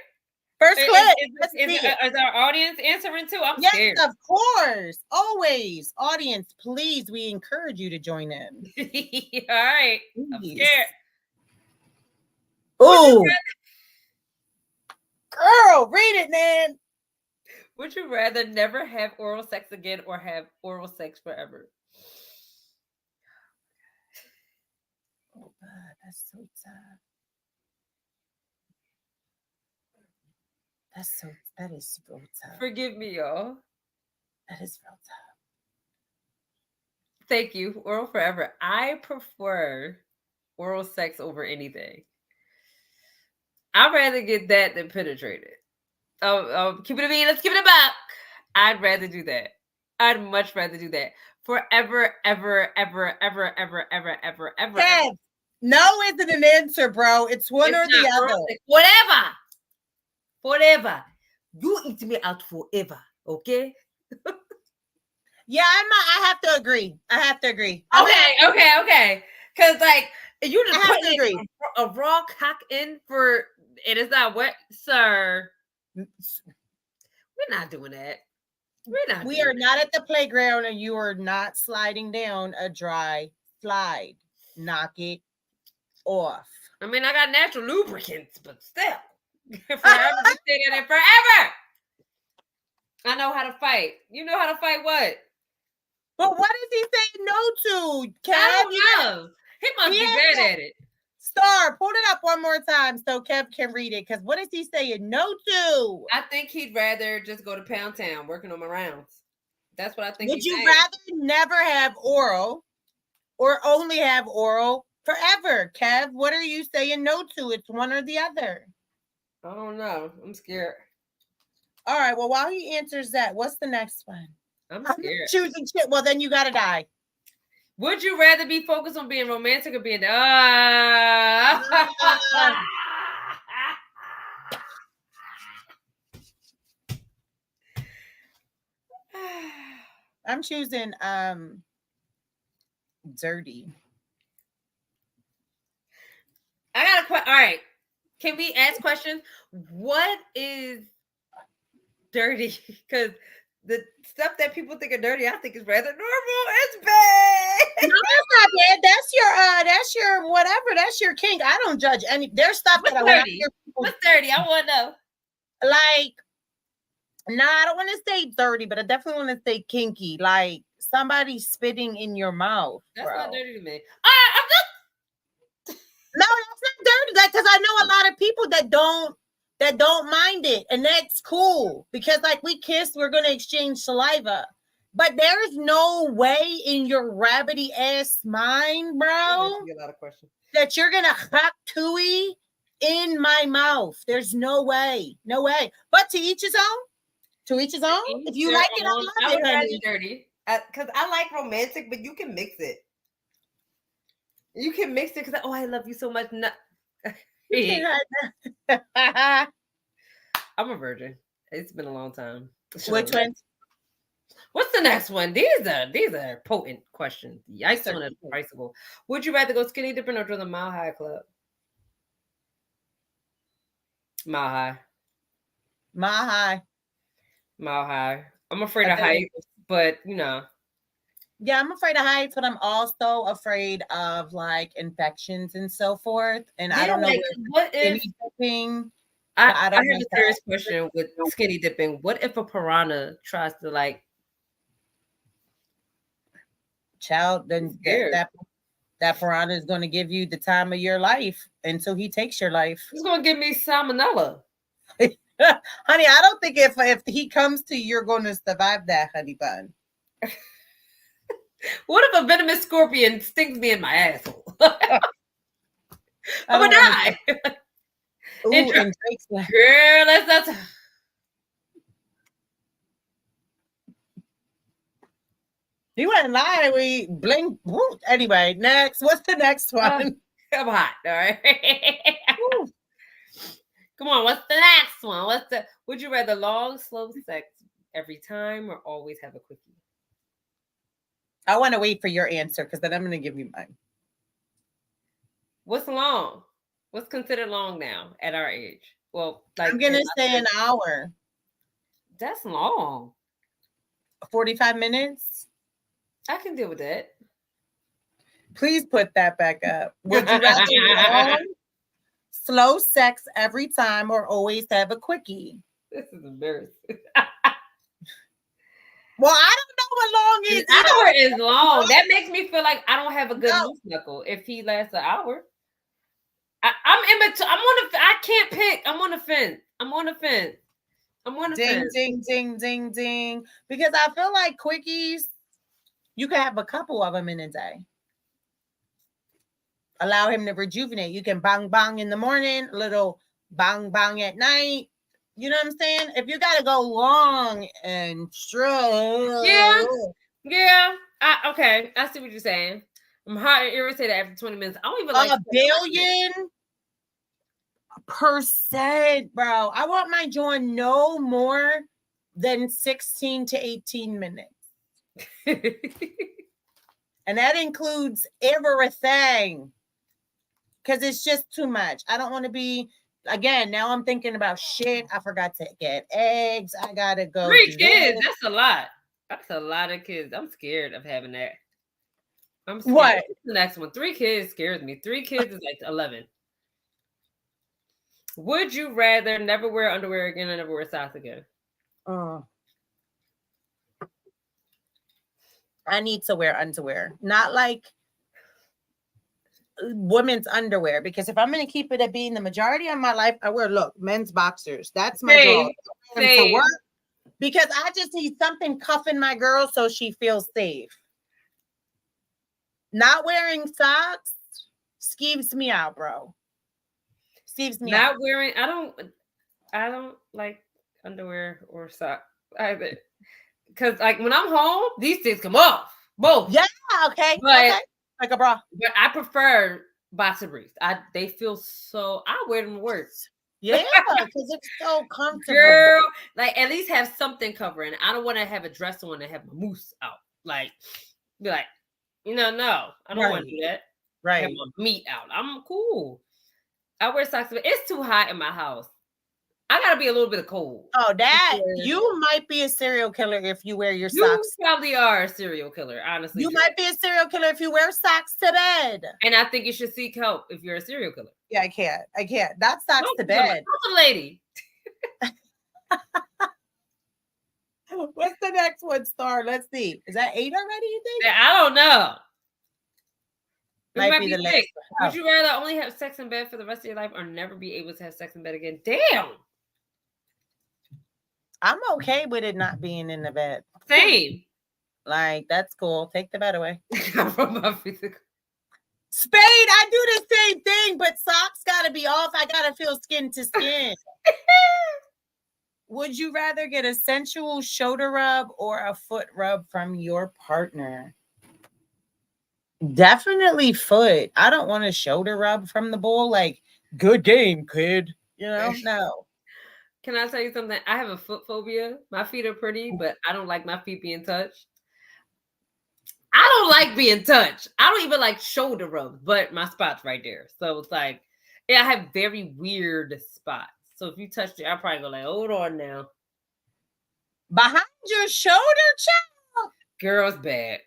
First clip. Is our audience answering too? I'm scared. Yes, of course. Always. Audience, please, we encourage you to join in. All right. I'm scared. Oh. Girl, read it, man. Would you rather never have oral sex again or have oral sex forever? Oh, God, that's so tough. That is real tough. Forgive me, y'all. That is real tough. Thank you. Oral forever. I prefer oral sex over anything. I'd rather get that than penetrated. Keep it a bean. Let's keep it a buck. I'd rather do that. I'd much rather do that. Forever, ever, ever, ever, ever, ever, ever, ever. Yes. No isn't an answer, bro. It's one or the other. Whatever. You eat me out forever, okay? Yeah, I have to agree. Okay. Because like you just put a raw cock in for it is not wet, sir. We're not doing that. We are not at the playground, and you are not sliding down a dry slide. Knock it off. I mean, I got natural lubricants, but still. Forever, just stay there forever. I know how to fight. You know how to fight what? But what is he saying no to, Kev? I don't know. He must be bad at it. Star, pull it up one more time so Kev can read it. Because what is he saying no to? I think he'd rather just go to Pound Town working on my rounds. That's what I think. Would you rather never have oral or only have oral forever? Kev, what are you saying no to? It's one or the other. I don't know. I'm scared. All right. Well, while he answers that, what's the next one? I'm scared. I'm choosing shit. Well, then you gotta die. Would you rather be focused on being romantic or being I'm choosing dirty. I got a question. All right. Can we ask questions? What is dirty because the stuff that people think are dirty, I think is rather normal. It's bad. No, that's not bad. That's your whatever. That's your kink. I don't judge any. There's stuff What's that when I dirty? hear people, What's dirty? I want to know. like, nah, I don't want to say dirty, but I definitely want to say kinky. Like somebody spitting in your mouth. That's bro. not dirty to me. I'm just. No, that's not dirty. Like, because I know a lot of people that don't mind it, and that's cool. Because like we kiss, we're gonna exchange saliva. But there's no way in your rabbity ass mind, bro, A lot of questions. that you're gonna hop Tui in my mouth. There's no way. No way. But to each his own. To each his own. If you like it, I love I would it, rather honey. dirty. Because I like romantic, but you can mix it. You can mix it because, I love you so much. No. I'm a virgin. It's been a long time. Which one? What's the next one? These are potent questions. The ice one is priceable. Would you rather go skinny dipping or join the Mile High Club? Mile High. Mile High. Mile High. I'm afraid of heights, but Yeah, I'm afraid of heights, but I'm also afraid of like infections and so forth. And I don't know what if anything. I have a serious question with skinny dipping. What if a piranha tries to like child, then that piranha is going to give you the time of your life until he takes your life. He's going to give me salmonella. Honey, I don't think if he comes to you, you're going to survive that, honey bun. What if a venomous scorpion stings me in my asshole? I'm going to die. Ooh, and Drake's like, girl, that's you wouldn't lie. We blink. Woo. Anyway, next. What's the next one? I'm hot. All right. Come on. What's the next one? Would you rather long, slow sex every time or always have a quickie? I want to wait for your answer because then I'm going to give you mine. What's long? What's considered long now at our age? Well, like I'm going to say an hour. That's long. 45 minutes? I can deal with that. Please put that back up. Would you rather long, slow sex every time or always have a quickie? This is embarrassing. Well, I don't know what long is. An hour is long. That makes me feel like I don't have a good loose knuckle if he lasts an hour. I'm in between. I can't pick. I'm on the fence. Ding, ding, ding, ding, ding. Because I feel like quickies, you can have a couple of them in a day. Allow him to rejuvenate. You can bang, bang in the morning, a little bang, bang at night. You know what I'm saying? If you got to go long and strong. Yeah. Okay. I see what you're saying. I'm hot and irritated after 20 minutes. I don't even like 1,000,000%, bro. I want my joint no more than 16 to 18 minutes. And that includes everything. Because it's just too much. I don't want to be, again, now I'm thinking about shit. I forgot to get eggs. I got to go. 3 kids. That's a lot. That's a lot of kids. I'm scared of having that. I'm scared. What? The next one. 3 kids scares me. 3 kids is like 11. Would you rather never wear underwear again or never wear socks again? I need to wear underwear. Not like women's underwear, because if I'm going to keep it at being the majority of my life, I wear, men's boxers. That's my goal. To work, because I just need something cuffing my girl so she feels safe. Not wearing socks skeeves me out, bro. Skeeves me out. Not wearing, I don't like underwear or socks either. Because like when I'm home, these things come off. Both. Yeah, okay. But, okay. Like a bra. But I prefer boxer briefs. They feel so, I wear them to work. Yeah, because it's so comfortable. Girl, like at least have something covering. I don't want to have a dress on and have my moose out. Like, be like, no, I don't want to do that. Right. Have my meat out. I'm cool. I wear socks, but it's too hot in my house. I gotta be a little bit of cold. Oh, that Because you might be a serial killer if you wear your you socks. probably are a serial killer, honestly. You Drew. might be a serial killer if you wear socks to bed. And I think you should seek help if you're a serial killer. Yeah, I can't. That's socks to bed. What's a lady? What's the next one, Star? Let's see. Is that 8 already, you think? I don't know. It Might be the last one. Would you rather only have sex in bed for the rest of your life or never be able to have sex in bed again? Damn. I'm okay with it not being in the bed. Same. Like, that's cool. Take the bed away. From my physical. Spade, I do the same thing, but socks gotta be off. I gotta feel skin to skin. Would you rather get a sensual shoulder rub or a foot rub from your partner? Definitely foot. I don't want a shoulder rub from the bull. Like, good game, kid. You know, no. Can I tell you something? I have a foot phobia. My feet are pretty, but I don't like my feet being touched. I don't like being touched. I don't even like shoulder rubs, but my spot's right there. So it's like, yeah, I have very weird spots. So if you touch it, I'll probably go like, hold on now. Behind your shoulder, child? Girl's bad.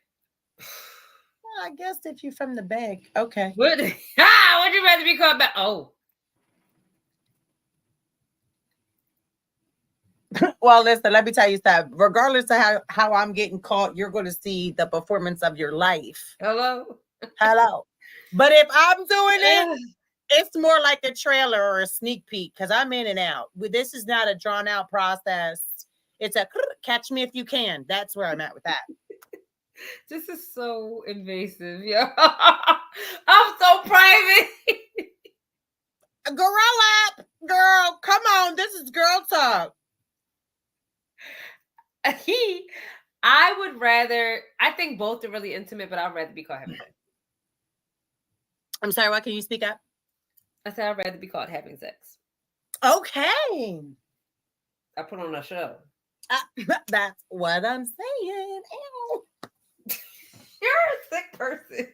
Well, I guess if you're from the back. Okay. Would you rather be called back? Oh. Well, listen, let me tell you something. Regardless of how I'm getting caught, you're going to see the performance of your life. Hello. But if I'm doing it, it's more like a trailer or a sneak peek because I'm in and out. This is not a drawn out process. It's a catch me if you can. That's where I'm at with that. This is so invasive, yo. I'm so private. Grow up, girl. Come on. This is girl talk. I would rather, I think both are really intimate, but I'd rather be caught having sex. I'm sorry, what? Can you speak up? I said I'd rather be caught having sex. Okay. I put on a show. That's what I'm saying. Ew. You're a sick person.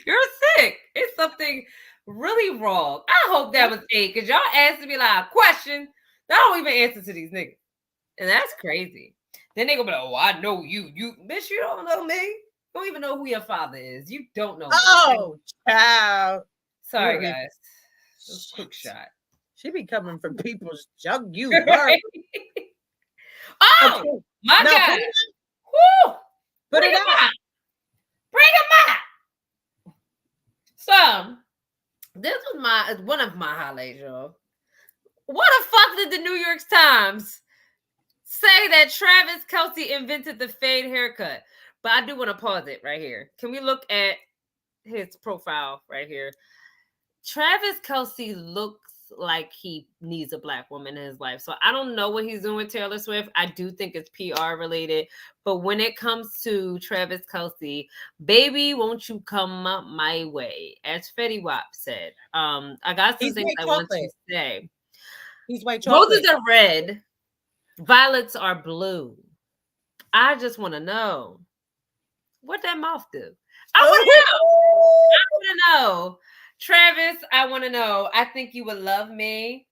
You're sick. It's something really wrong. I hope that was 8 because y'all asking me like a question. I don't even answer to these niggas. And that's crazy. Then they gonna be like, oh, I know you. Bitch, you don't know me. You don't even know who your father is. You don't know me. Oh, child. Sorry, guys. Just quick shot. She be coming from people's jug you. Oh, okay. My God. Woo! Bring him out. Bring him out. So, this was one of my highlights, y'all. What the fuck did the New York Times say that Travis Kelce invented the fade haircut? But I do want to pause it right here. Can we look at his profile right here? Travis Kelce looks like he needs a black woman in his life. So I don't know what he's doing with Taylor Swift. I do think it's PR related. But when it comes to Travis Kelce, baby, won't you come up my way? As Fetty Wap said. I got some things I want to say. He's white chocolate. Roses are red. Violets are blue. I just want to know what that mouth do. I want to know. Travis, I want to know. I think you would love me.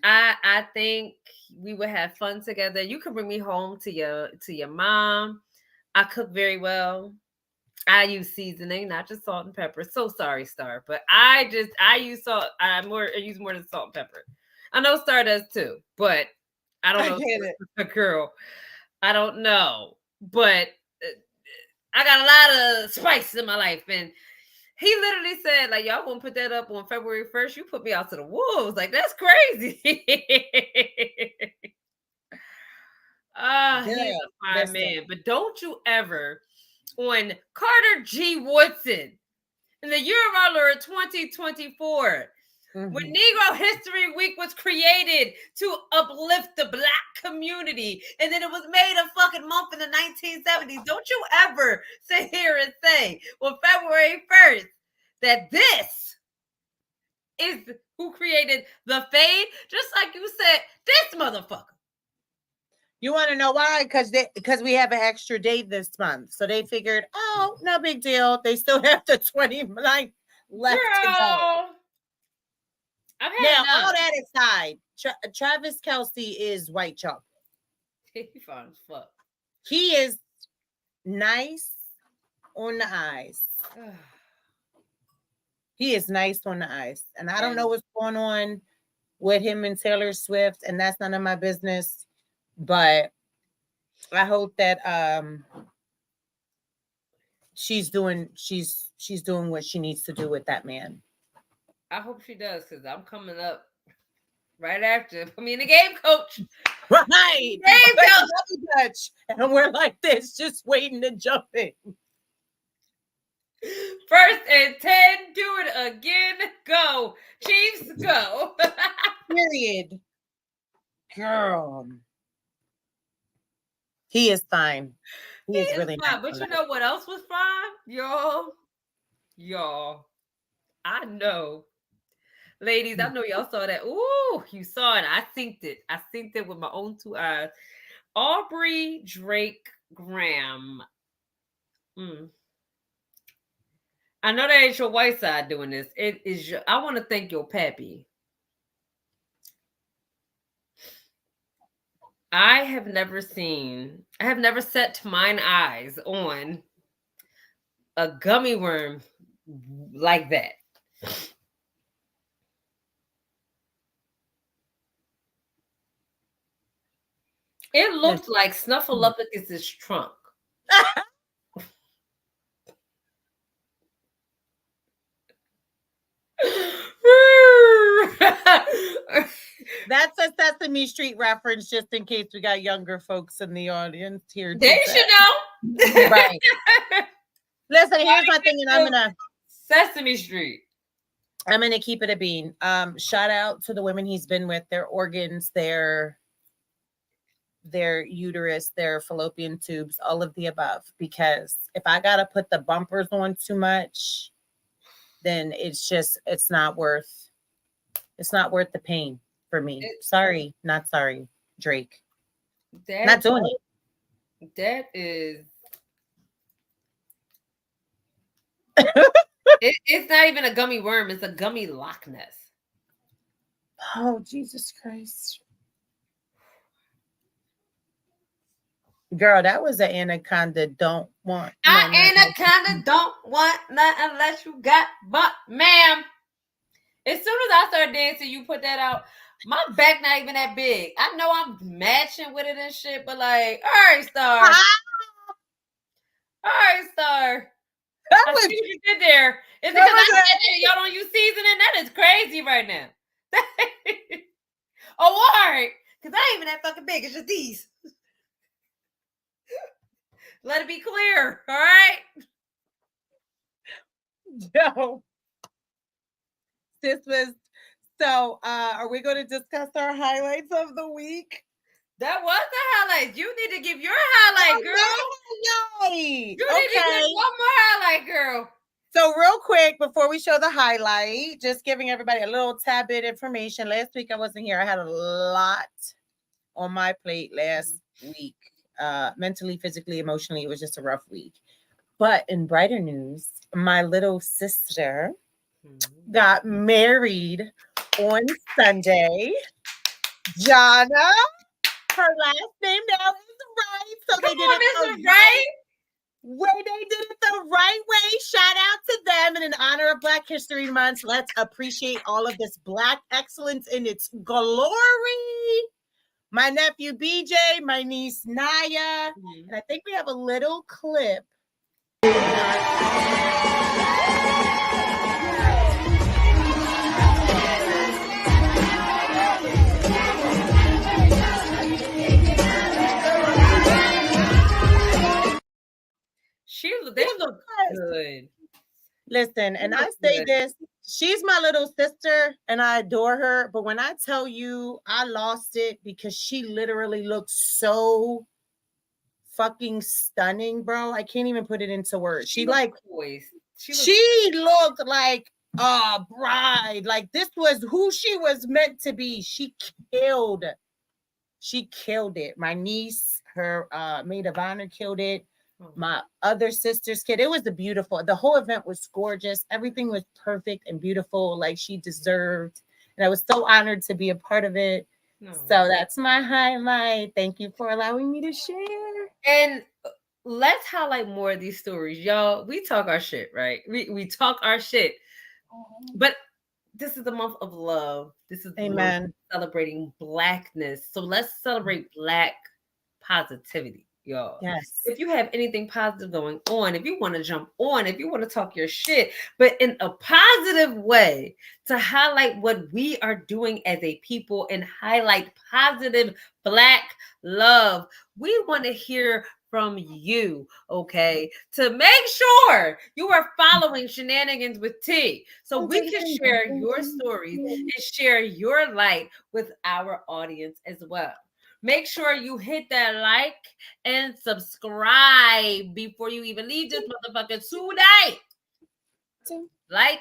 I think we would have fun together. You could bring me home to your mom. I cook very well. I use seasoning, not just salt and pepper. So sorry, Star, but I use salt. I use more than salt and pepper. I know Star does too, but I don't know. I get it. A girl, I don't know, but I got a lot of spice in my life, and he literally said, like, y'all won't put that up on February 1st. You put me out to the wolves. Like, that's crazy. He's a fine man. But don't you ever, on Carter G. Woodson, in the year of our Lord 2024, when Negro History Week was created to uplift the black community, and then it was made a fucking month in the 1970s. Don't you ever sit here and say on February 1st that this is who created the fade, just like you said, this motherfucker. You want to know why? Because we have an extra date this month. So they figured, oh, no big deal. They still have the 29th left to go. I've Now, had all none. that aside, Travis Kelce is white chocolate. He fine as fuck. He is nice on the eyes. He is nice on the eyes. And I don't know what's going on with him and Taylor Swift, and that's none of my business. But I hope that she's doing what she needs to do with that man. I hope she does, because I'm coming up right after. Put me in the game, coach. Right. Game coach. And we're like this, just waiting to jump in. 1st and 10. Do it again. Go. Chiefs, go. Period. Girl. He is fine. He is really fine. nice. But you know what else was fine? Y'all. I know. Ladies, I know y'all saw that. Ooh, you saw it. I synced it. I synced it with my own 2 eyes. Aubrey Drake Graham. I know that ain't your white side doing this. It is your, I want to thank your pappy. I have never set mine eyes on a gummy worm like that. It looked like Snuffleupagus' trunk. That's a Sesame Street reference, just in case we got younger folks in the audience here. They should know. Right. Listen, here's my thing, and I'm gonna Sesame Street. I'm gonna keep it a bean. Shout out to the women he's been with, their organs, their uterus, their fallopian tubes, all of the above. Because if I gotta put the bumpers on too much, then it's not worth the pain for me. Sorry, not sorry, Drake. Not doing it. That is it's not even a gummy worm, it's a gummy Loch Ness. Oh, Jesus Christ. Girl, that was an anaconda don't want. Anaconda don't want nothing unless you got but ma'am. As soon as I started dancing, you put that out. My back not even that big. I know I'm matching with it and shit, but like, all right, Star. All right, Star. I see what you did there. Is it because I said that y'all don't use seasoning? That is crazy right now. Oh, all right. Because I ain't even that fucking big. It's just these. Let it be clear. All right. No. This was so. Are we going to discuss our highlights of the week? That was the highlight. You need to give your highlight, girl. You need to give one more highlight, girl. So real quick, before we show the highlight, just giving everybody a little tad bit information. Last week I wasn't here. I had a lot on my plate last week. Mentally, physically, emotionally, it was just a rough week. But in brighter news, my little sister got married on Sunday. Jana. Her last name now is right. So they did it right. Where they did it the right way. Shout out to them. And in honor of Black History Month, let's appreciate all of this Black excellence in its glory. My nephew BJ, my niece Naya, and I think we have a little clip. They look good. Listen, and I say this, she's my little sister and I adore her. But when I tell you I lost it because she literally looks so fucking stunning, bro. I can't even put it into words. She looked like a bride. Like this was who she was meant to be. She killed it. My niece, her maid of honor killed it. My other sister's kid. It was the whole event was gorgeous. Everything was perfect and beautiful, like she deserved. And I was so honored to be a part of it. No. So that's my highlight. Thank you for allowing me to share. And let's highlight more of these stories, y'all. We talk our shit, right? We talk our shit, but this is the month of love. This is the month Amen. celebrating Blackness. So let's celebrate Black positivity, y'all. Yes. If you have anything positive going on, if you want to jump on, if you want to talk your shit, but in a positive way, to highlight what we are doing as a people and highlight positive Black love, we want to hear from you, okay? To make sure you are following Shenanigans with T, so we can share your stories and share your light with our audience as well. Make sure you hit that like and subscribe before you even leave this motherfucker today. Like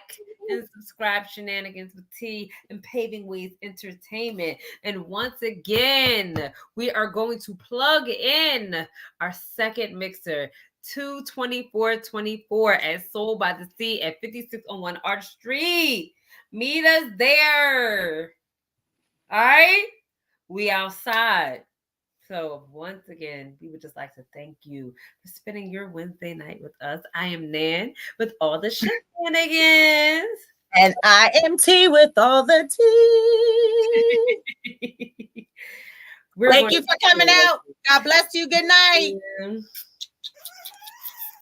and subscribe Shenanigans with T and Paving Ways Entertainment. And once again, we are going to plug in our second mixer, 22424 at Soul by the Sea at 5601 Arch Street. Meet us there. All right? We outside. So once again, we would just like to thank you for spending your Wednesday night with us. I am Nan with all the shenanigans. And I am T with all the tea. Thank you for coming out. God bless you. Good night.